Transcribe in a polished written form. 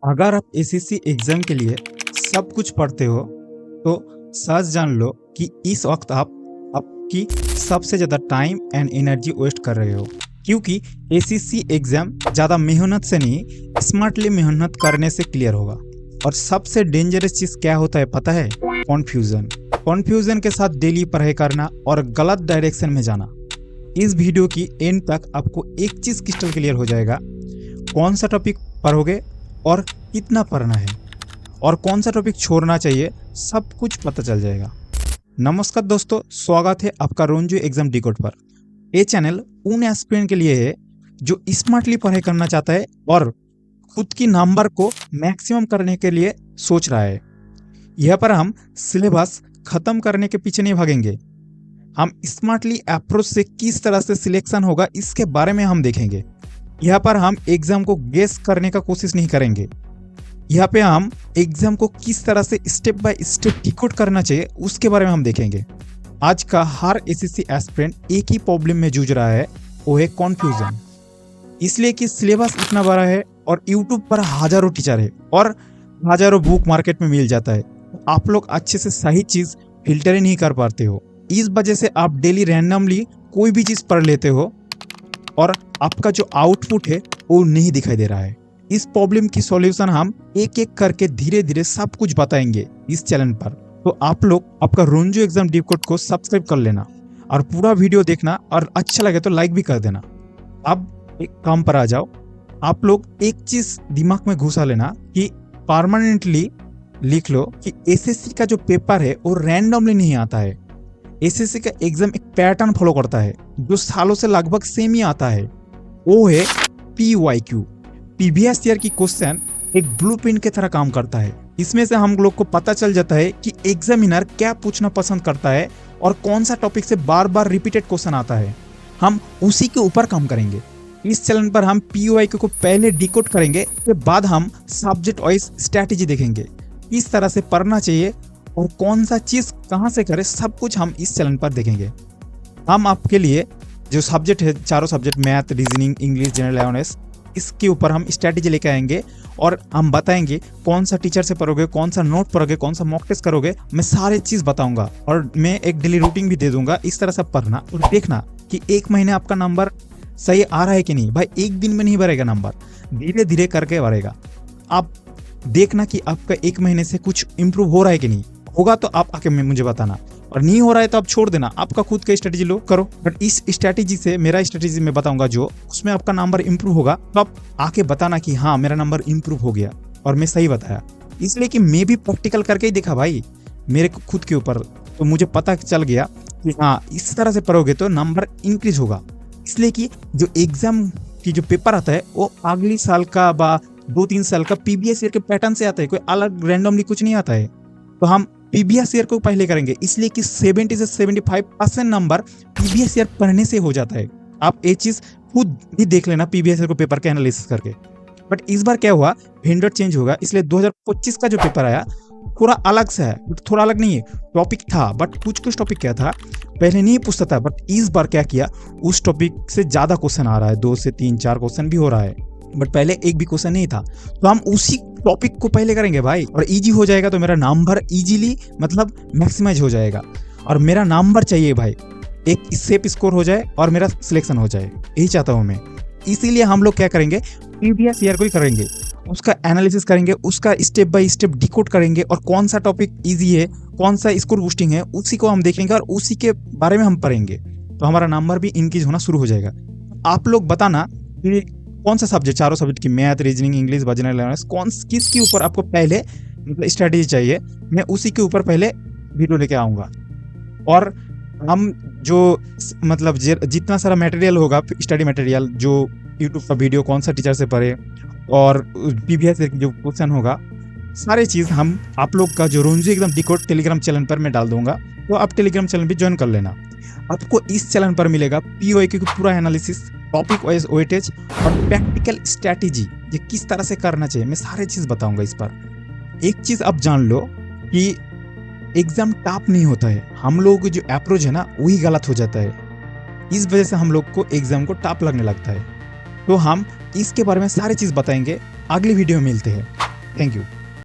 अगर आप SSC exam के लिए सब कुछ पढ़ते हो तो सच जान लो कि इस वक्त आप आपकी सबसे ज़्यादा टाइम एंड एनर्जी वेस्ट कर रहे हो, क्योंकि एसएससी एग्जाम ज़्यादा मेहनत से नहीं, स्मार्टली मेहनत करने से क्लियर होगा। और सबसे डेंजरस चीज़ क्या होता है पता है? कॉन्फ्यूज़न। कॉन्फ्यूज़न के साथ डेली पढ़ाई करना और गलत डायरेक्शन में जाना। इस वीडियो की एंड तक आपको एक चीज़ क्रिस्टल क्लियर हो जाएगा, कौन सा टॉपिक पढ़ोगे और कितना पढ़ना है और कौन सा टॉपिक छोड़ना चाहिए, सब कुछ पता चल जाएगा। नमस्कार दोस्तों, स्वागत है आपका रोंजू एग्जाम डिकोड पर। ये चैनल उन एस्पिरेंट के लिए है जो स्मार्टली पढ़ाई करना चाहता है और खुद की नंबर को मैक्सिमम करने के लिए सोच रहा है। यह पर हम सिलेबस खत्म करने के पीछे नहीं भागेंगे, हम स्मार्टली अप्रोच से किस तरह से सिलेक्शन होगा इसके बारे में हम देखेंगे। यहाँ पर हम एग्जाम को गेस करने का कोशिश नहीं करेंगे, यहाँ पे हम एग्जाम को किस तरह से स्टेप बाय स्टेप डिकोड करना चाहिए उसके बारे में हम देखेंगे। आज का हर एसएससी एस्पिरेंट एक ही प्रॉब्लम में जूझ रहा है, वो है कॉन्फ्यूजन। इसलिए कि सिलेबस इतना बड़ा है और यूट्यूब पर हजारों टीचर है और हजारों बुक मार्केट में मिल जाता है, आप लोग अच्छे से सही चीज फिल्टर ही नहीं कर पाते हो। इस वजह से आप डेली रैंडमली कोई भी चीज पढ़ लेते हो और आपका जो आउटपुट है वो नहीं दिखाई दे रहा है। इस प्रॉब्लम की सॉल्यूशन हम एक एक करके धीरे धीरे सब कुछ बताएंगे इस चैनल पर। तो आप लोग आपका रोंजू एग्जाम डिकोड को सब्सक्राइब कर लेना और पूरा वीडियो देखना, और अच्छा लगे तो लाइक भी कर देना। अब एक काम पर आ जाओ, आप लोग एक चीज दिमाग में घुसा लेना कि परमानेंटली लिख लो कि एसएससी का जो पेपर है वो रैंडमली नहीं आता है। एसएससी का एग्जाम एक पैटर्न फॉलो करता है जो सालों से लगभग सेम ही आता है, वो है PYQ। प्रीवियस ईयर की क्वेश्चन एक ब्लूप्रिंट की तरह काम करता है। इसमें से हम लोग को पता चल जाता है कि एग्जामिनर क्या पूछना पसंद करता है और कौन सा टॉपिक से बार बार रिपीटेड क्वेश्चन आता है, हम उसी के ऊपर काम करेंगे। इस चैनल पर हम PYQ को पहले डिकोड करेंगे, उसके बाद हम सब्जेक्ट वाइज स्ट्रैटेजी देखेंगे, किस तरह से पढ़ना चाहिए और कौन सा चीज कहां से करें, सब कुछ हम इस चैनल पर देखेंगे। हम आपके लिए जो सब्जेक्ट है, चारों subject math, reasoning, English, general awareness, इसके ऊपर हम स्ट्रैटेजी लेके आएंगे और हम बताएंगे कौन सा टीचर से पढ़ोगे, कौन सा नोट पढ़ोगे, कौन सा मॉक टेस्ट करोगे, मैं सारे चीज बताऊंगा और मैं एक डेली रूटीन भी दे दूंगा। इस तरह से पढ़ना और देखना कि एक महीने आपका नंबर सही आ रहा है कि नहीं। भाई एक दिन में नहीं बढ़ेगा नंबर, धीरे धीरे करके बढ़ेगा। आप देखना कि आपका एक महीने से कुछ इंप्रूव हो रहा है कि नहीं। होगा तो आप आके मुझे बताना, और नहीं हो रहा है तो आप छोड़ देना, आपका खुद का स्ट्रेटेजी लो करो। बट इस स्ट्रेटेजी से, मेरा स्ट्रेटेजी मैं बताऊंगा जो, उसमें आपका नंबर इंप्रूव होगा, तो आप आके बताना कि हाँ मेरा नंबर इंप्रूव हो गया और मैं सही बताया। इसलिए कि मैं भी प्रैक्टिकल करके ही देखा भाई मेरे खुद के ऊपर, तो मुझे पता चल गया कि हाँ इस तरह से पढ़ोगे तो नंबर इंक्रीज होगा। इसलिए कि जो एग्जाम की जो पेपर आता है वो अगली साल का 2-3 साल का प्रीवियस ईयर के पैटर्न से आता है, कोई अलग रैंडमली कुछ नहीं आता है। तो हम प्रीवियस ईयर को पहले करेंगे, इसलिए कि 70 से 75% नंबर प्रीवियस ईयर पढ़ने से हो जाता है। आप ये चीज खुद भी देख लेना प्रीवियस ईयर को पेपर का एनालिसिस करके। बट इस बार क्या हुआ, वेंडर चेंज होगा, इसलिए 2025 का जो पेपर आया थोड़ा अलग सा है। थोड़ा अलग नहीं है, टॉपिक था बट कुछ टॉपिक क्या था पहले नहीं पूछता था, बट इस बार क्या किया, उस टॉपिक से ज्यादा क्वेश्चन आ रहा है, 2 से 3-4 क्वेश्चन भी हो रहा है, बट पहले एक भी क्वेश्चन नहीं था। तो हम उसी टॉपिक को पहले करेंगे भाई, और इजी हो जाएगा तो मेरा नंबर इजीली मतलब मैक्सिमाइज हो जाएगा। और मेरा नंबर चाहिए भाई, एक सेफ स्कोर हो जाए और मेरा सिलेक्शन हो जाए, यही चाहता हूँ मैं। इसीलिए हम लोग क्या करेंगे, प्रीवियस ईयर को ही करेंगे, उसका एनालिसिस करेंगे, उसका स्टेप बाय स्टेप डिकोड करेंगे, और कौन सा टॉपिक इजी है, कौन सा स्कोर बूस्टिंग है, उसी को हम देखेंगे और उसी के बारे में हम पढ़ेंगे, तो हमारा नंबर भी इंक्रीज होना शुरू हो जाएगा। आप लोग बताना कि कौन सा सब्जेक्ट, चारों सब्जेक्ट की math, reasoning, English, general awareness, कौन किसके ऊपर आपको पहले मतलब स्ट्रैटेजी चाहिए, मैं उसी के ऊपर पहले वीडियो लेके आऊँगा। और हम जो मतलब जितना सारा मटेरियल होगा, स्टडी मटेरियल, जो यूट्यूब का वीडियो कौन सा टीचर से पढ़े और प्रीवियस ईयर की जो क्वेश्चन होगा, सारे चीज़ हम आप लोग का जो रोंजू एग्जाम डिकोड टेलीग्राम चैनल पर मैं डाल दूंगा, तो आप टेलीग्राम चैनल भी ज्वाइन कर लेना। आपको इस चैनल पर मिलेगा PYQ का पूरा एनालिसिस, टॉपिक वाइज वेटेज और प्रैक्टिकल स्ट्रैटेजी, ये किस तरह से करना चाहिए, मैं सारे चीज़ बताऊंगा इस पर। एक चीज़ आप जान लो कि एग्जाम टफ नहीं होता है, हम लोग की जो अप्रोच है ना वही गलत हो जाता है। इस वजह से हम लोग को एग्जाम को टफ लगने लगता है। तो हम इसके बारे में सारी चीज़ बताएंगे, अगली वीडियो में मिलते हैं। Thank you.